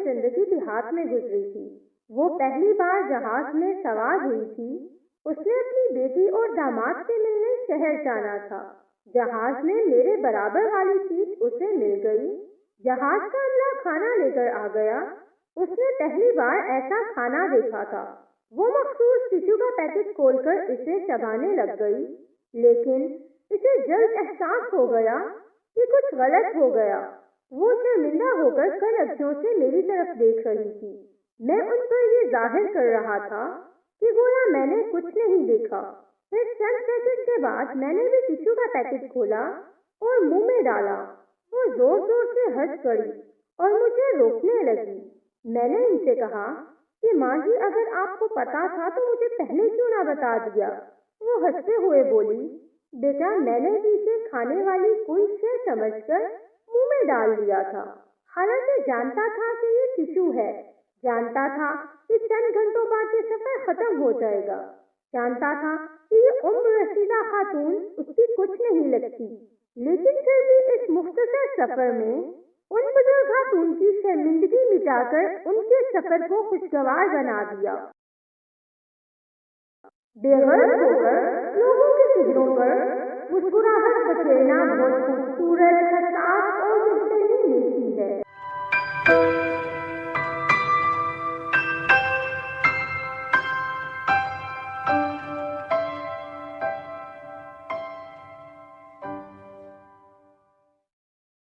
زندگی دیہات میں گزری تھی۔ وہ پہلی بار جہاز میں سوار ہوئی تھی۔ اس نے اپنی بیٹی اور داماد سے ملنے شہر جانا تھا۔ جہاز میں میرے برابر والی سیٹ اسے مل گئی۔ جہاز کا عملہ کھانا لے کر آ گیا۔ اس نے پہلی بار ایسا کھانا دیکھا تھا۔ وہ مخصوص ٹشو کا پیکٹ کھول کر اسے چبانے لگ گئی، لیکن اسے جلد احساس ہو گیا کہ کچھ غلط ہو گیا۔ وہ شرمندہ ہو کر کھڑکیوں سے میری طرف دیکھ رہی تھی۔ میں ان پر یہ ظاہر کر رہا تھا کہ گویا میں نے کچھ نہیں دیکھا۔ پھر چند سیکنڈ کے بعد میں نے بھی ٹشو کا پیکٹ کھولا اور منہ میں ڈالا۔ وہ زور زور سے ہنس پڑی اور مجھے روکنے لگی۔ میں نے ان سے کہا کہ ماں جی، اگر آپ کو پتا تھا تو مجھے پہلے کیوں نہ بتا دیا؟ وہ ہنستے ہوئے بولی، بیٹا میں نے بھی اسے کھانے والی کوئی شے سمجھ کر منہ میں ڈال دیا تھا، حالانکہ جانتا تھا کہ یہ ٹشو ہے، جانتا تھا کہ چند گھنٹوں بعد یہ سفر ختم ہو جائے گا، جانتا تھا کہ یہ عمر رسیدہ خاتون اس کی کچھ نہیں لگتی، لیکن پھر بھی اس مختصر سفر میں ان بزرگ خاتون کی شرمندگی مٹا کر ان کے سفر کو خوشگوار بنا دیا۔ بے غرض ہو کر لوگوں کے چہروں پر مسکراہٹ بکھیرنا بہت خوبصورت، حساس اور بہترین نیکی ہے۔